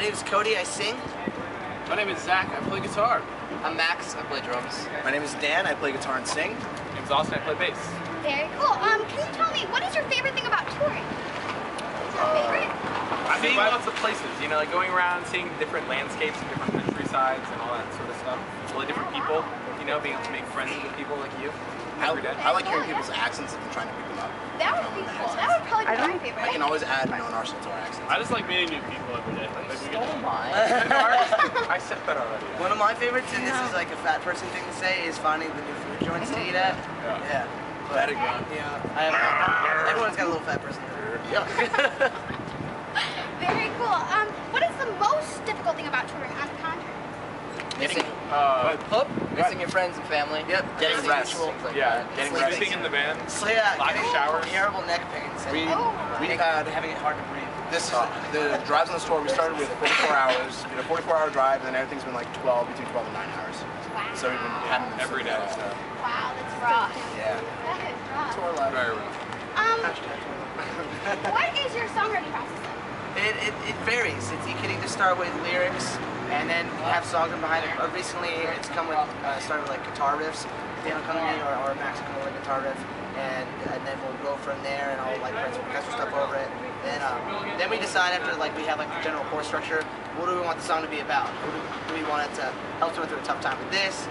name is Cody, I sing. My name is Zach, I play guitar. I'm Max, I play drums. My name is Dan, I play guitar and sing. My name's Austin, I play bass. Very cool. Can you tell me, what is your favorite thing about touring? What's your favorite? Seeing lots of places, you know, like going around, seeing different landscapes and different countrysides and all that sort of stuff. Really different people, you know, being able to make friends with people like you every day. I like hearing people's accents and trying to pick them up. That would be cool. That would probably be my favorite. I can always add an arsenal to our accents. I just like meeting new people every day. Like we get I said that already. One of my favorites, and this is like a fat person thing to say, is finding the new food joints to eat at. Yeah. But, yeah, everyone's got a little fat person. Yeah. Very cool. What is the most difficult thing about touring on the contrary? Missing your friends and family. Yep. Getting rest. Getting rest. Sleeping in the van. Lack of showers. Terrible neck pains. We've had having it hard to breathe. this is the drives on the tour. We started with 44 hours. You know, 44-hour drive, and then everything's been like between 12 and 9 hours. Wow. So we've been having this Every day. Wow, that's rough. Yeah. That is rough. Tour life. Very rough. What is your songwriting process like? It varies. You can either start with lyrics and then have songs behind it. Recently, it's come with started with like guitar riffs. Dan will come to me or Max will come with a guitar riff, and then we'll go from there, and I'll like write some percussion stuff over it. Then we decide after like we have like the general chord structure. What do we want the song to be about? Do we want it to help someone through a tough time with this?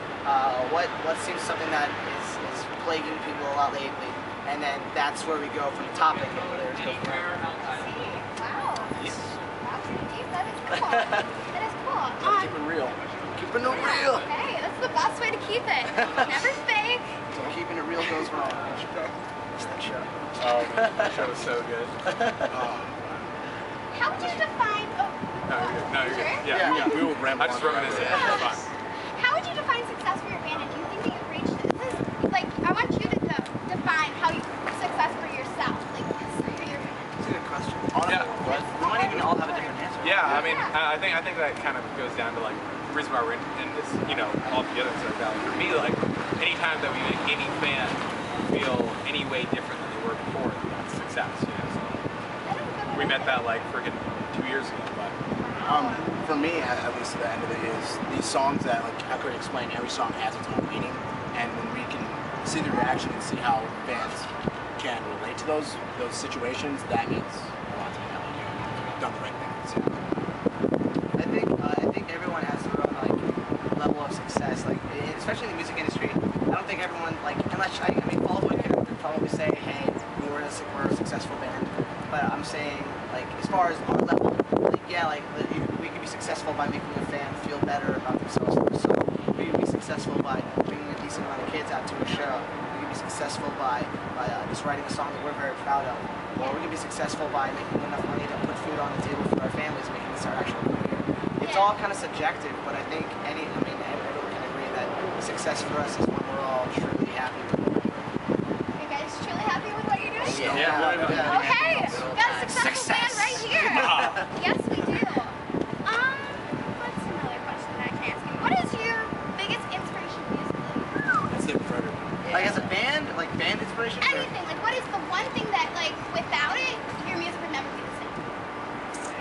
What seems something that is plaguing people a lot lately? And then that's where we go from the topic and the lyrics go from there. Wow. Yes. That's deep. That is cool. That is cool. Keep it real. Keeping it real. Hey, that's the best way to keep it. Never fake. So keeping it real goes wrong. It's that show. Oh, that show was so good. How would you define? No, you're good. Sure? Yeah. We will ramble I just on reminisce. forever. It's fine. How would you define success for your band? And do you think that you've reached this? Is like I want you to define how you success for yourself, like for your band. It's a good question. Yeah. We might even all have a different answer. Yeah, I mean, I think that kind of goes down to like the reason why we're in this, you know, all together and stuff like that. Like, for me, like anytime that we make any fan feel any way different than they were before, that's success. You know, so we met that like freaking 2 years ago. But for me, at least the end of it is these songs that, like, how could I explain? Every song has its own meaning, and when we can see the reaction and see how fans can relate to those situations, that means a lot to me. Like, you've done the right things. I think everyone has their own like level of success. Like especially in the music industry, I don't think everyone like unless I mean Fall Out Boy could probably say, hey, we're a successful band. But I'm saying like as far as our level, like, yeah, like we could be successful by making a fan feel better about themselves. So we could be successful by bringing a decent amount of kids out to a show. We could be successful by just writing a song that we're very proud of. Or we could be successful by making enough money to put food on the table for our families, making this our actual career. It's all kind of subjective, but I think everyone can agree that success for us is when we're all truly happy with what we're doing. Are you guys truly happy with what you're doing? Yeah. Okay, we got a successful band right here. Yes, we do. What's another question that I can ask you? What is your biggest inspiration musically? That's different for everyone. Like as a band, like band inspiration? Anything. Like what is the one thing that like without it, your music would never be the same?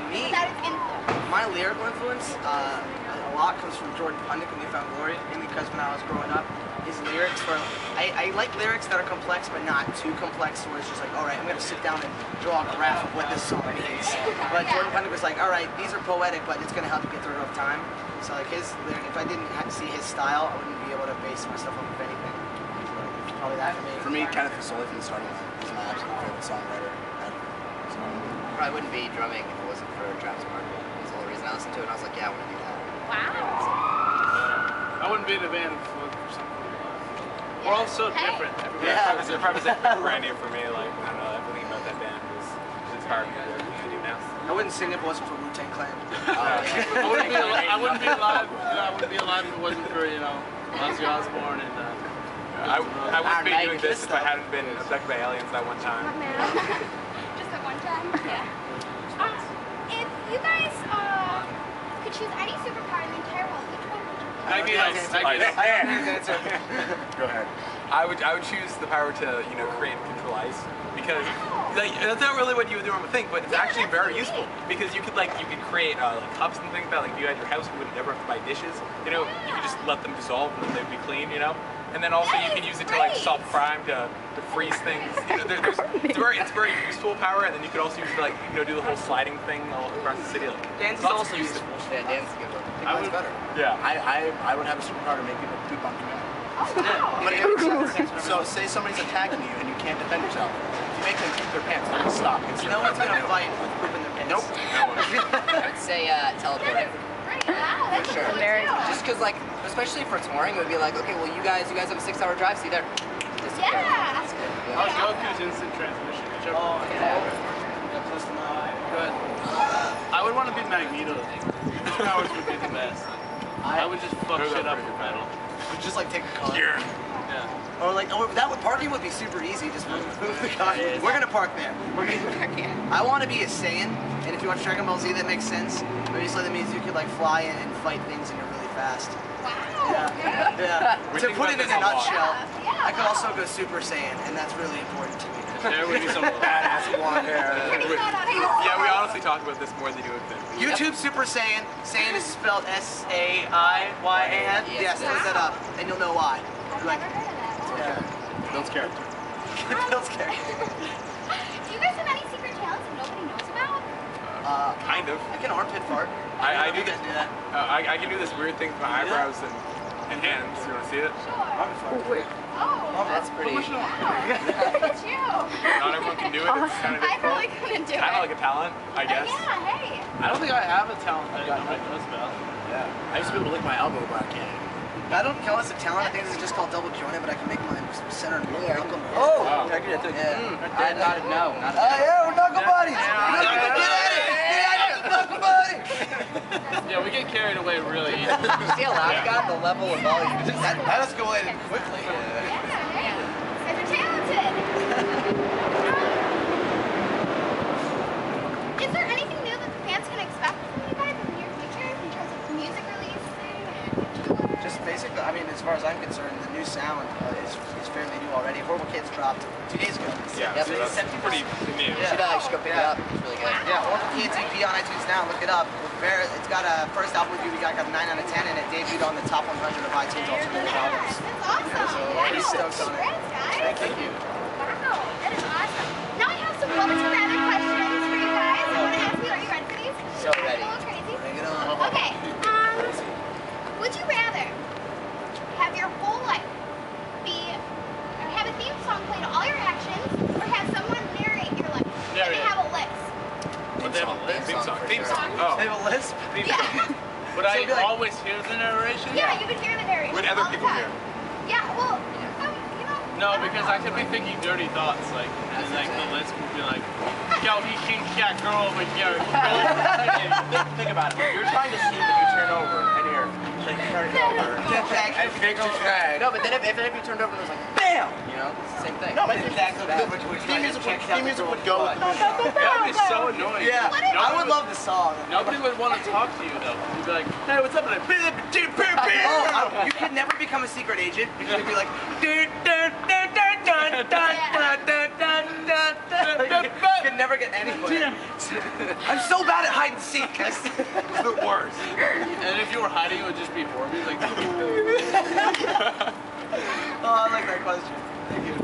Me? Without its influence. My lyrical influence, a lot comes from Jordan Pundick and New Found Glory, mainly because when I was growing up, his lyrics were, I like lyrics that are complex, but not too complex, where it's just like, all right, I'm going to sit down and draw a graph of what this song means. But Jordan Pundick was like, all right, these are poetic, but it's going to help you get through a rough time. So like his lyric, if I didn't see his style, I wouldn't be able to base my stuff off of anything. So probably that for me. For me, Kenneth Fasoli from the starting line is my absolute favorite songwriter ever. So, Probably wouldn't be drumming if it wasn't for Travis Barker. That's the only reason I listened to it, and I was like, yeah, I want to do that. Wow. I wouldn't be in a band if it wasn't for something. We're all so different. It represents brand new for me. Like I don't know, everything about that band is inspired me to do what I do now. I wouldn't sing if it wasn't for Wu-Tang Clan. I wouldn't be alive. I wouldn't be alive if it wasn't for Ozzy Osbourne and. I wouldn't be doing this if I hadn't been abducted by aliens that one time. Just that one time? Yeah. If you guys could choose any superpower in the entire world, which one would you pick? Go ahead. I would choose the power to create and control ice because like that's not really what you would normally think, but it's actually very useful because you could create like cups and things that like if you had your house you would never have to buy dishes. You could just let them dissolve and then they'd be clean. And then also you can use it to like solve crime to freeze things. It's very useful power, and then you could also use it to like do the whole sliding thing all across the city. Like, Dance is also useful. Yeah, dance is a good one. I think mine's better. Yeah. I would have a superpower to make people poop on command. So say somebody's attacking you and you can't defend yourself. If you make them poop their pants, they're gonna stop. No one's gonna fight with poop in their pants. Nope. I would say teleporting. Wow, that's For sure. a good one, too. Just because, like, especially for touring, it would be like, okay, well, you guys have a 6-hour drive. See there. Yeah. That's good. Yeah. I'll go through instant transmission. Oh, Yeah. close to my Good. I would want to be Magneto. His powers would be the best. I would just fuck shit up for metal. just like take a car. Yeah. Or that parking would be super easy. Just move the car. We're gonna park there. I want to be a Saiyan, and if you watch Dragon Ball Z, that makes sense. But basically, that means you could like fly in and fight things, and you're really fast. Wow. Yeah. We To think put about it in this a a lot. nutshell, Yeah. I could also go Super Saiyan, and that's really important to me. There would be some Badass blonde hair. Yeah, we honestly talk about this more than you would think. YouTube Super Saiyan. Saiyan is spelled S-A-I-Y-A-N. Yes, look that up, and you'll know why. I've never heard of that. Yeah. Bill's character. Bill's character. Do you guys have any secret talents that nobody knows about? Kind of. I can armpit fart. I do You guys this. knew that. I can do this weird thing with my eyebrows and hands. You want to see it? Sure. Armpit fart. Oh, That's pretty. wow. Look at you. Not everyone can do it. It's kind of I difficult. really couldn't do it. Kind of like a talent, I guess. Yeah, hey. I don't think I have a talent that nobody knows about. Yeah. I used to be able to lick my elbow, but I can't. I don't count this a talent. I think this is just called double jointed, but I can make my center and Yeah. knuckle. Wow. Yeah. I not no, not Yeah, we're knuckle buddies. Yeah. Get at it. Get at it, knuckle buddy. Yeah, we get carried away really easy. You see how loud you got? The level of volume. That escalated quickly. Yeah, hey. You guys are talented. Is there anything new that the fans can expect from you guys in the near future in terms of music releasing and tours? Just basically, I mean, as far as I'm concerned, the new sound is fairly new already. Horrible Kids dropped 2 days ago. Yeah, Yep. so that's pretty new. Yeah. Should go pick it up. It's really good. Yeah, Horrible Kids EP on iTunes now. Look it up. It's got a first album review. We got a 9 out of 10, and it debuted on the top 100 of iTunes alternative albums. That's awesome. so Wow. pretty stoked on it. Congrats, guys. Thank you. Wow, that is awesome. Now I have some public rather questions for you guys. I want to ask you, are you ready for these? So ready. A little crazy. Bring it on. Okay, would you rather have your whole life or have a theme song played to all your actions, or have someone narrate your life? And they Narrate. have a list. But they have a list. Theme song. for Theme sure. song. Oh. They have a lisp. Yeah. Would I So it'd be like- always hear the narration? Yeah, you would hear the narration. Would other all the people time. hear? Yeah, well, No, because I could be thinking dirty thoughts, like, and like the list would be like, yo, he kicked that girl over here. Think about it. You're trying to see when you turn over, and you're like turning over. And fix your drag. No, but then if you turned over and it was like, Bam! you know, it's the same thing. No, but Exactly. theme music would go with the music. That would be so annoying. Yeah, I would love the song. Nobody would want to talk to you though. You'd be like, hey, what's up? And You could never become a secret agent because you'd be like, dun, dun, dun, dun, dun, dun, dun, dun, dun, dun, dun. You could never get anywhere. I'm so bad at hide and seek. It's the worst. And if you were hiding, it would just be Horby. Like, Oh, I like that question. Thank you.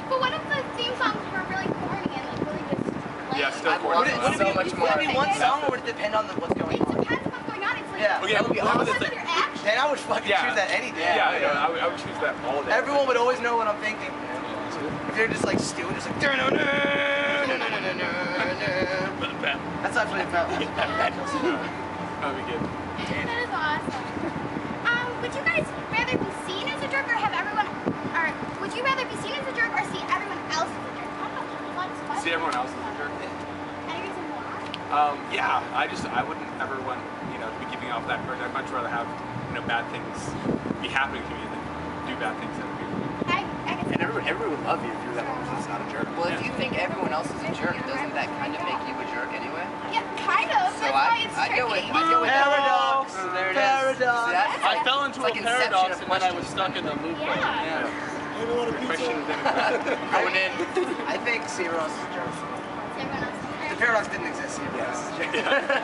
But what if the theme songs were really corny and like really just lame? Yeah, still I'd corny. want it so much more. Would it be one song or would it depend on what's going It on? depends on what's going on. It's like Yeah. Okay, That would be remember awesome. the with thing. your actions. Then I would fucking Yeah. choose that any day. Yeah, I would choose that all day. Everyone would always know what I'm thinking. If they're just like stewing, just like that's actually about That would be good. That is awesome. Would you guys rather be seen as a jerk or have everyone, or would you rather be seen as a jerk or see everyone else as a jerk? I don't know, there's a lot of questions. See everyone else as a jerk. Any reason why? Yeah, I wouldn't ever want, to be giving off that impression. I'd much rather have, bad things be happening to me than do bad things to other people. I guess. And everybody would love you if you were that one person that's not a jerk. Well, if you think everyone else is a jerk, doesn't that kind of make you a jerk anyway? Yeah, kind of. So That's why it's I'd go with tricky. that. paradox. There it is. Paradox. See, that's I fell into like a Inception paradox of and then I was questions. stuck in the loop. Yeah. Question then Going in. I think zero is a joke. Everyone else. The paradox didn't exist. Zero is a joke.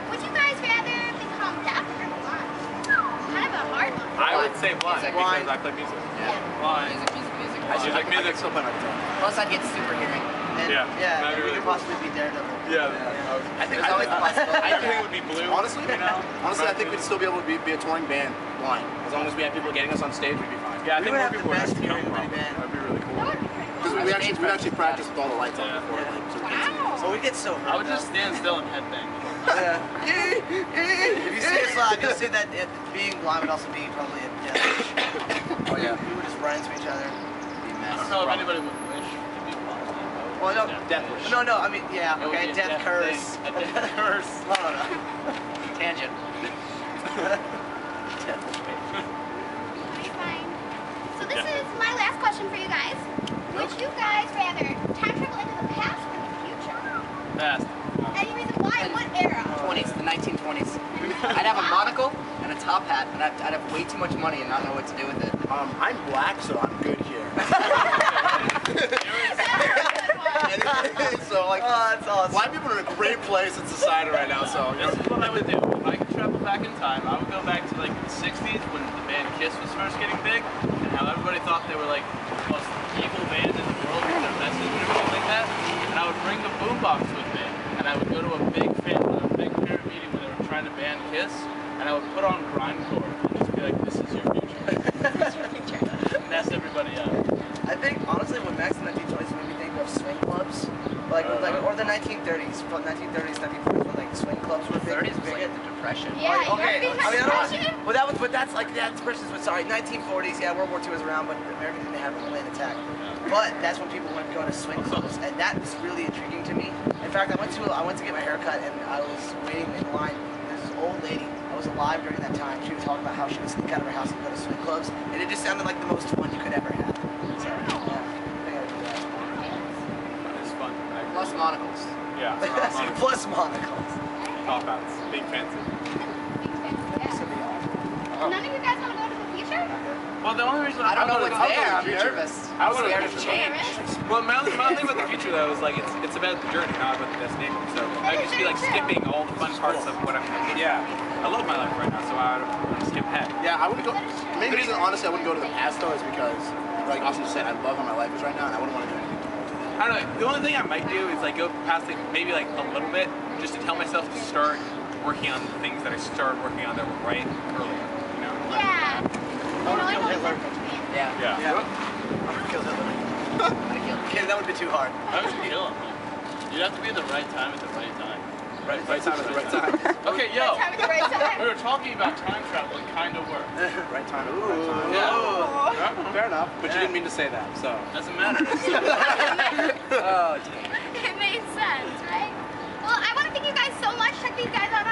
Would you guys rather become deaf or blind? Kind of a hard one. I would say blind because I play music. Yeah. Blind. Music. I should Music. I could still play my guitar. Plus, I'd get super hearing. And, Yeah. Yeah. That'd be We really could cool. possibly be Daredevil. Yeah. I think There's always the possibility. I think it would be blue. Honestly, you know? I think we'd still be able to be a touring band blind. As long as we had people getting us on stage, we'd be fine. Yeah, I We think would more have the people would best actually come hearing of any from. band. That'd be really cool. That would be pretty Because cool. we actually practiced with all the lights on Yeah. before, like, so we can see. Wow. So we get so hurt. I would just stand still and headbang. Yeah. If you see us live, you'll see that being blind would also be probably a death wish. Oh yeah. We would just run into each other. I don't know if anybody would wish to be blind. Well, no, Death wish. no, I mean, yeah, It would okay, be a death curse. thing. A death curse. No. Tangent. Death wish. Okay, fine. So this is my last question for you guys. Would you guys rather time travel into the past or the future? Fast. Any reason why? What era? 20s, the 1920s. I'd have a monocle and a top hat, and I'd have way too much money and not know what to do with it. I'm black, so I'm good here. So like, Oh, that's awesome. black people are in a great place in society right now. So you know, This is what I would do. If I could travel back in time, I would go back to like the 60s when the band Kiss was first getting big and how everybody thought they were like the most evil band in the world with their message and everything like that. And I would bring the boombox with me and I would go to a big parent meeting where they were trying to ban Kiss and I would put on grindcore and just be like, this is your future. Mess everybody up. I think honestly, when Max in the 1920s made me think of swing clubs, or the 1930s, from 1930s, 1940s, when like swing clubs were big. 30s was like the Depression. Yeah, Okay, European I mean, I depression. don't, well, but that's like that's versus. Sorry, 1940s. Yeah, World War II was around, but America didn't have a land attack. But that's when people went going to swing clubs, and that was really intriguing to me. In fact, I went to get my hair cut, and I was waiting in line. There's this old lady. I was alive during that time. She was talking about how she would sneak out of her house and go to swing clubs, and it just sounded like the most fun you could ever have. So, yeah, I think I'd do that. It's fun. Plus monocles. Yeah. Plus monocles. Top hats. Big fancy. None of you guys want to go to the future? Well, the only reason I don't know what's I'll go to there. the I'm future. nervous. I would Scared have of change. Well, my only thing about the future though is like it's about the journey, not about the destination. So I'd just be like skipping all the fun parts of what I'm doing. Yeah. I love my life right now, so I would skip ahead. yeah, I wouldn't go. The main reason, honestly, I wouldn't go to the past though is because, like Austin just said, I love how my life is right now, and I wouldn't want to do anything to alter that. I don't know. The only thing I might do is like go past like maybe like a little bit, just to tell myself to start working on the things that I started working on that were right earlier. You know. Yeah. I want to kill Hitler. Yeah. Yeah. Yeah. I want to kill Hitler. I'd kill him. Okay, that would be too hard. I would kill him. You'd have to be at the right time at the right time. Right time at the right time. Okay, yo. Time at the right time. We were talking about time travel. It kind of worked. Right time at the right time. Yeah. Fair enough, but you didn't mean to say that, so. Doesn't matter. Oh, damn. It made sense, right? Well, I want to thank you guys so much. Check these guys out